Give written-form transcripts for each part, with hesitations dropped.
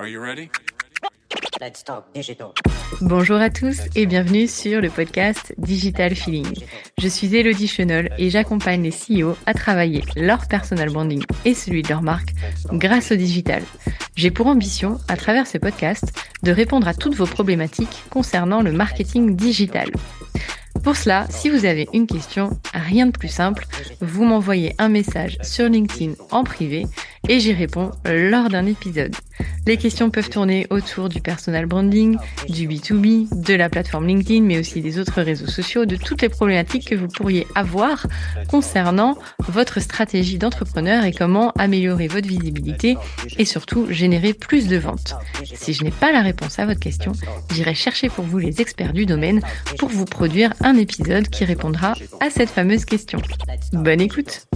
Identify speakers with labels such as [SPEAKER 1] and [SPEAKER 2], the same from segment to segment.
[SPEAKER 1] Are you ready?
[SPEAKER 2] Let's talk digital.
[SPEAKER 3] Bonjour à tous et bienvenue sur le podcast Digital Feeling. Je suis Elodie Chenol et j'accompagne les CEO à travailler leur personal branding et celui de leur marque grâce au digital. J'ai pour ambition, à travers ce podcast, de répondre à toutes vos problématiques concernant le marketing digital. Pour cela, si vous avez une question, rien de plus simple, vous m'envoyez un message sur LinkedIn en privé et j'y réponds lors d'un épisode. Les questions peuvent tourner autour du personal branding, du B2B, de la plateforme LinkedIn, mais aussi des autres réseaux sociaux, de toutes les problématiques que vous pourriez avoir concernant votre stratégie d'entrepreneur et comment améliorer votre visibilité et surtout générer plus de ventes. Si je n'ai pas la réponse à votre question, j'irai chercher pour vous les experts du domaine pour vous produire un épisode qui répondra à cette fameuse question. Bonne écoute!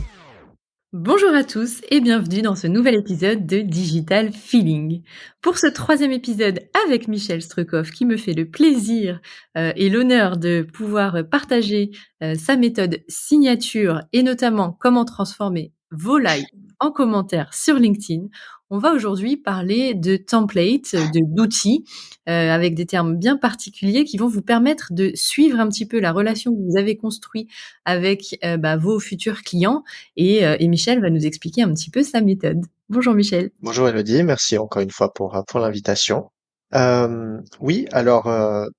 [SPEAKER 3] Bonjour à tous et bienvenue dans ce nouvel épisode de Digital Feeling. Pour ce troisième épisode avec Michel Strukov qui me fait le plaisir et l'honneur de pouvoir partager sa méthode signature et notamment comment transformer vos likes en commentaires sur LinkedIn, on va aujourd'hui parler de templates, d'outils avec des termes bien particuliers qui vont vous permettre de suivre un petit peu la relation que vous avez construite avec vos futurs clients et Michel va nous expliquer un petit peu sa méthode. Bonjour Michel.
[SPEAKER 4] Bonjour Elodie, merci encore une fois pour l'invitation. Oui, alors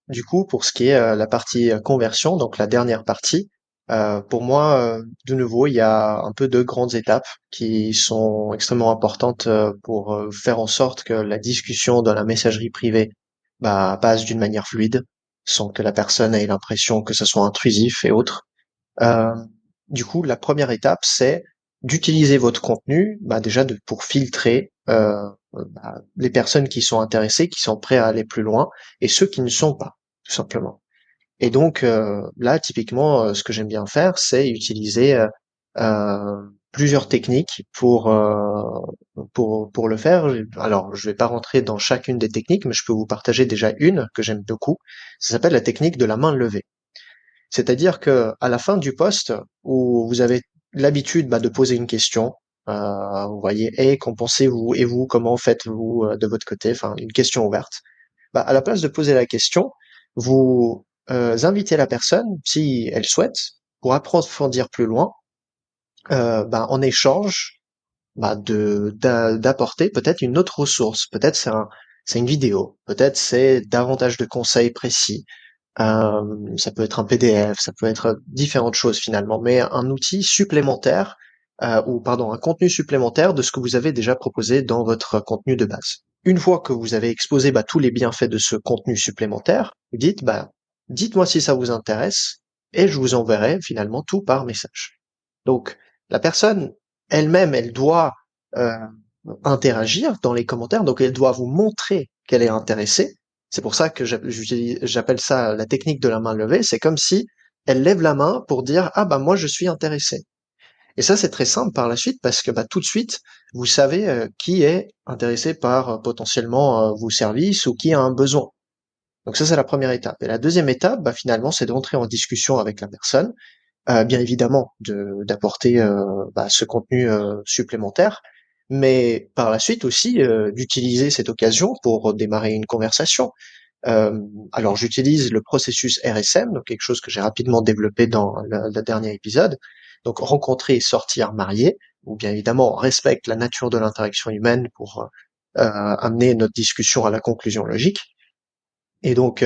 [SPEAKER 4] du coup pour ce qui est la partie conversion, donc la dernière partie, pour moi de nouveau il y a un peu deux grandes étapes qui sont extrêmement importantes pour faire en sorte que la discussion dans la messagerie privée passe d'une manière fluide, sans que la personne ait l'impression que ce soit intrusif et autres. Euh, du coup, la première étape, c'est d'utiliser votre contenu, déjà pour filtrer les personnes qui sont intéressées, qui sont prêts à aller plus loin, et ceux qui ne sont pas, tout simplement. Et donc là, typiquement, ce que j'aime bien faire, c'est utiliser plusieurs techniques pour le faire. Alors, je vais pas rentrer dans chacune des techniques, mais je peux vous partager déjà une que j'aime beaucoup. Ça s'appelle la technique de la main levée. C'est-à-dire que à la fin du poste, où vous avez l'habitude de poser une question, vous voyez, et qu'en pensez-vous, et vous, comment faites-vous de votre côté, enfin une question ouverte. À la place de poser la question, vous invitez la personne, si elle souhaite, pour approfondir plus loin, en échange, d'apporter peut-être une autre ressource. Peut-être c'est une vidéo, peut-être c'est davantage de conseils précis. Ça peut être un PDF, ça peut être différentes choses finalement, mais un outil supplémentaire, ou pardon, un contenu supplémentaire de ce que vous avez déjà proposé dans votre contenu de base. Une fois que vous avez exposé tous les bienfaits de ce contenu supplémentaire, vous dites dites-moi si ça vous intéresse et je vous enverrai finalement tout par message. Donc la personne elle-même, elle doit euh, interagir dans les commentaires, donc elle doit vous montrer qu'elle est intéressée. C'est pour ça que j'appelle ça la technique de la main levée. C'est comme si elle lève la main pour dire moi je suis intéressé. Et ça c'est très simple par la suite parce que tout de suite vous savez qui est intéressé par potentiellement vos services ou qui a un besoin. Donc ça c'est la première étape. Et la deuxième étape finalement c'est d'entrer en discussion avec la personne, bien évidemment d'apporter ce contenu supplémentaire, mais par la suite aussi d'utiliser cette occasion pour démarrer une conversation. Alors j'utilise le processus RSM, donc quelque chose que j'ai rapidement développé dans le dernier épisode. Donc rencontrer, sortir, marier, où bien évidemment on respecte la nature de l'interaction humaine pour amener notre discussion à la conclusion logique. Et donc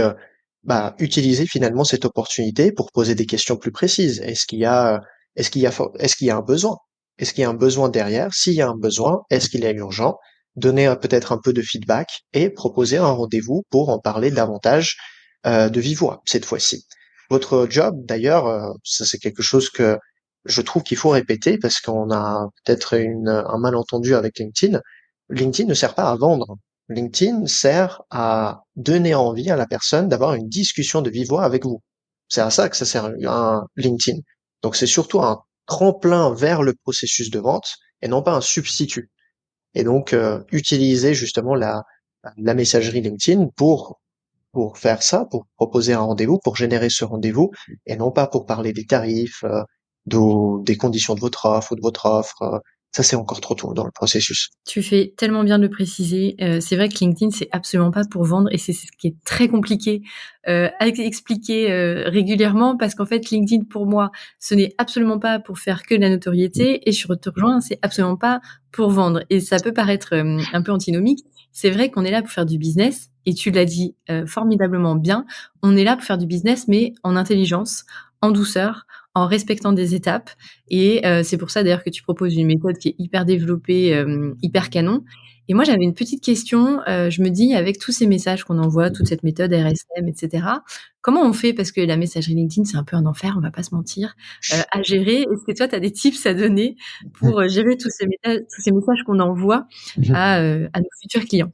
[SPEAKER 4] utiliser finalement cette opportunité pour poser des questions plus précises. Est-ce qu'il y a un besoin? Est-ce qu'il y a un besoin derrière? S'il y a un besoin, est-ce qu'il est urgent? Donner peut-être un peu de feedback et proposer un rendez-vous pour en parler davantage de vive voix cette fois-ci. Votre job, d'ailleurs, ça c'est quelque chose que je trouve qu'il faut répéter parce qu'on a peut-être un malentendu avec LinkedIn. LinkedIn ne sert pas à vendre. LinkedIn sert à donner envie à la personne d'avoir une discussion de vive voix avec vous. C'est à ça que ça sert un LinkedIn. Donc c'est surtout un tremplin vers le processus de vente et non pas un substitut. Et donc utiliser justement la messagerie LinkedIn pour faire ça, pour proposer un rendez-vous, pour générer ce rendez-vous et non pas pour parler des tarifs, des conditions de votre offre ou de votre offre, Ça, c'est encore trop tôt dans le processus.
[SPEAKER 3] Tu fais tellement bien de le préciser. C'est vrai que LinkedIn, c'est absolument pas pour vendre et c'est ce qui est très compliqué à expliquer régulièrement parce qu'en fait, LinkedIn, pour moi, ce n'est absolument pas pour faire que de la notoriété et je te rejoins, c'est absolument pas pour vendre. Et ça peut paraître un peu antinomique. C'est vrai qu'on est là pour faire du business et tu l'as dit formidablement bien. On est là pour faire du business, mais en intelligence, en douceur, en respectant des étapes. Et c'est pour ça d'ailleurs que tu proposes une méthode qui est hyper développée, hyper canon. Et moi, j'avais une petite question. Je me dis, avec tous ces messages qu'on envoie, toute cette méthode RSM, etc., comment on fait? Parce que la messagerie LinkedIn, c'est un peu un enfer, on va pas se mentir, à gérer. Est-ce que toi, tu as des tips à donner pour gérer tous ces messages qu'on envoie à nos futurs clients?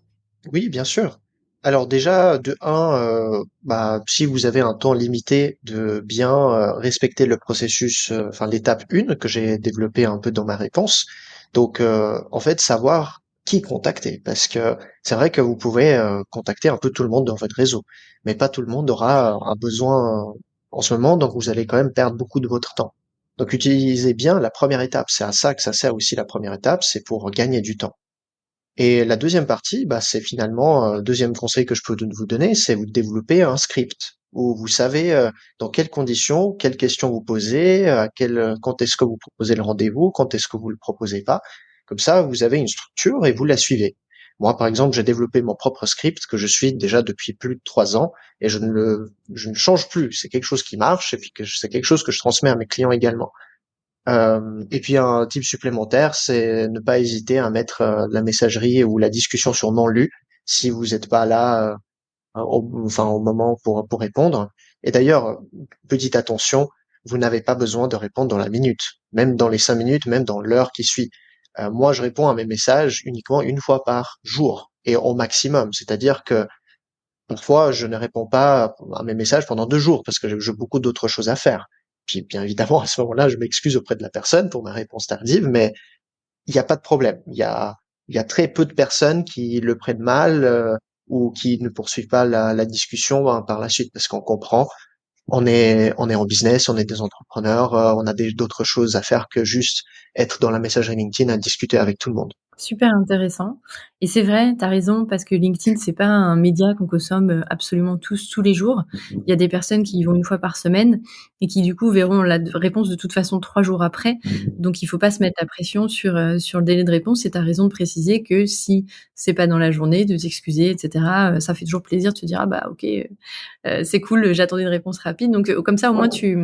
[SPEAKER 4] Oui, bien sûr. Alors déjà, de un, bah, si vous avez un temps limité, de bien respecter le processus, enfin l'étape 1 que j'ai développé un peu dans ma réponse. Donc, en fait, savoir qui contacter, parce que c'est vrai que vous pouvez contacter un peu tout le monde dans votre réseau, mais pas tout le monde aura un besoin en ce moment, donc vous allez quand même perdre beaucoup de votre temps. Donc, utilisez bien la première étape. C'est à ça que ça sert aussi la première étape, c'est pour gagner du temps. Et la deuxième partie, bah, c'est finalement, deuxième conseil que je peux vous donner, c'est vous développer un script où vous savez dans quelles conditions, quelles questions vous posez, quand est-ce que vous proposez le rendez-vous, quand est-ce que vous le proposez pas. Comme ça, vous avez une structure et vous la suivez. Moi, par exemple, j'ai développé mon propre script que je suis déjà depuis plus de 3 ans et je ne change plus. C'est quelque chose qui marche et puis que c'est quelque chose que je transmets à mes clients également. Et puis un type supplémentaire, c'est ne pas hésiter à mettre la messagerie ou la discussion sur non lu si vous n'êtes pas là enfin au moment pour répondre. Et d'ailleurs, petite attention, vous n'avez pas besoin de répondre dans la minute, même dans les 5 minutes, même dans l'heure qui suit. Moi, je réponds à mes messages uniquement une fois par jour et au maximum. C'est-à-dire que parfois, je ne réponds pas à mes messages pendant 2 jours parce que j'ai beaucoup d'autres choses à faire. Puis, bien évidemment, à ce moment-là, je m'excuse auprès de la personne pour ma réponse tardive, mais il n'y a pas de problème. Il y a très peu de personnes qui le prennent mal ou qui ne poursuivent pas la discussion hein, par la suite parce qu'on comprend. On est en business, on est des entrepreneurs, on a d'autres choses à faire que juste être dans la messagerie LinkedIn à discuter avec tout le monde.
[SPEAKER 3] Super intéressant et c'est vrai, tu as raison parce que LinkedIn, c'est pas un média qu'on consomme, absolument tous les jours. Il y a des personnes qui y vont une fois par semaine et qui du coup verront la réponse de toute façon 3 jours après. Donc il faut pas se mettre la pression sur le délai de réponse et tu as raison de préciser que si c'est pas dans la journée, de t'excuser et cetera. Ça fait toujours plaisir de te dire: «Ah bah OK, c'est cool, j'attendais une réponse rapide». Donc comme ça au moins tu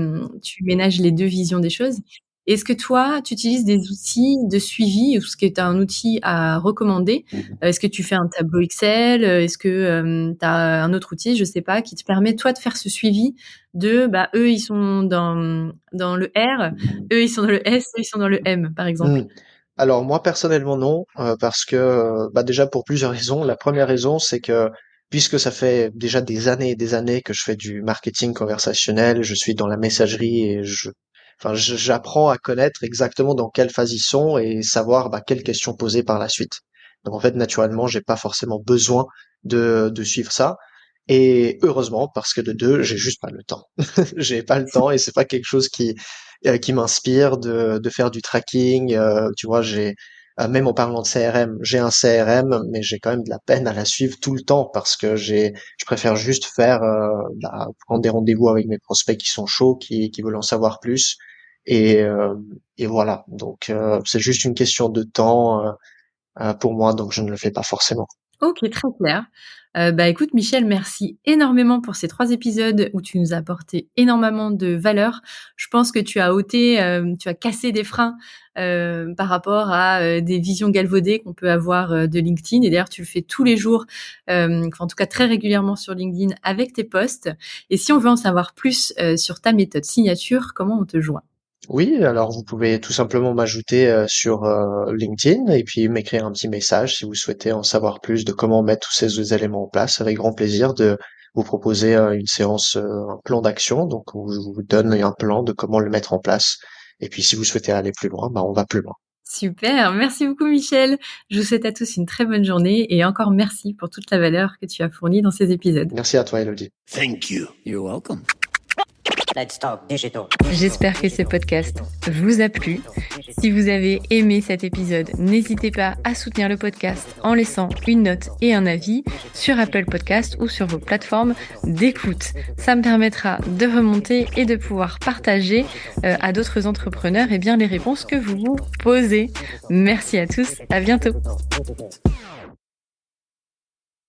[SPEAKER 3] ménages les 2 visions des choses. Est-ce que toi, tu utilises des outils de suivi ou est-ce que tu as un outil à recommander? Est-ce que tu fais un tableau Excel? Est-ce que, tu as un autre outil, je sais pas, qui te permet toi de faire ce suivi de, bah, eux ils sont dans le R, eux ils sont dans le S, eux ils sont dans le M, par exemple?
[SPEAKER 4] Hmm. Alors moi personnellement non, parce que bah déjà pour plusieurs raisons. La première raison c'est que puisque ça fait déjà des années et des années que je fais du marketing conversationnel, je suis dans la messagerie et j'apprends à connaître exactement dans quelle phase ils sont et savoir bah, quelles questions poser par la suite. Donc en fait naturellement j'ai pas forcément besoin de suivre ça. Et heureusement parce que de deux j'ai juste pas le temps. J'ai pas le temps et c'est pas quelque chose qui m'inspire de faire du tracking. Tu vois, même en parlant de CRM, j'ai un CRM, mais j'ai quand même de la peine à la suivre tout le temps parce que je préfère juste bah, prendre des rendez-vous avec mes prospects qui sont chauds, qui veulent en savoir plus. Et, euh, et voilà. Donc, c'est juste une question de temps pour moi, donc je ne le fais pas forcément.
[SPEAKER 3] OK, très clair. Bah, écoute Michel, merci énormément pour ces 3 épisodes où tu nous as apporté énormément de valeur. Je pense que tu as cassé des freins, par rapport à, des visions galvaudées qu'on peut avoir, de LinkedIn et d'ailleurs tu le fais tous les jours, enfin en tout cas très régulièrement sur LinkedIn avec tes posts et si on veut en savoir plus, sur ta méthode signature, comment on te joint?
[SPEAKER 4] Oui, alors vous pouvez tout simplement m'ajouter sur LinkedIn et puis m'écrire un petit message si vous souhaitez en savoir plus de comment mettre tous ces éléments en place. Avec grand plaisir de vous proposer une séance, un plan d'action. Donc on vous donne un plan de comment le mettre en place. Et puis si vous souhaitez aller plus loin, bah, on va plus loin.
[SPEAKER 3] Super, merci beaucoup Michel. Je vous souhaite à tous une très bonne journée et encore merci pour toute la valeur que tu as fournie dans ces épisodes.
[SPEAKER 4] Merci à toi, Elodie.
[SPEAKER 2] Thank you. You're welcome. Let's talk digital.
[SPEAKER 3] J'espère que ce podcast vous a plu. Si vous avez aimé cet épisode, n'hésitez pas à soutenir le podcast en laissant une note et un avis sur Apple Podcast ou sur vos plateformes d'écoute. Ça me permettra de remonter et de pouvoir partager à d'autres entrepreneurs les réponses que vous vous posez. Merci à tous, à bientôt.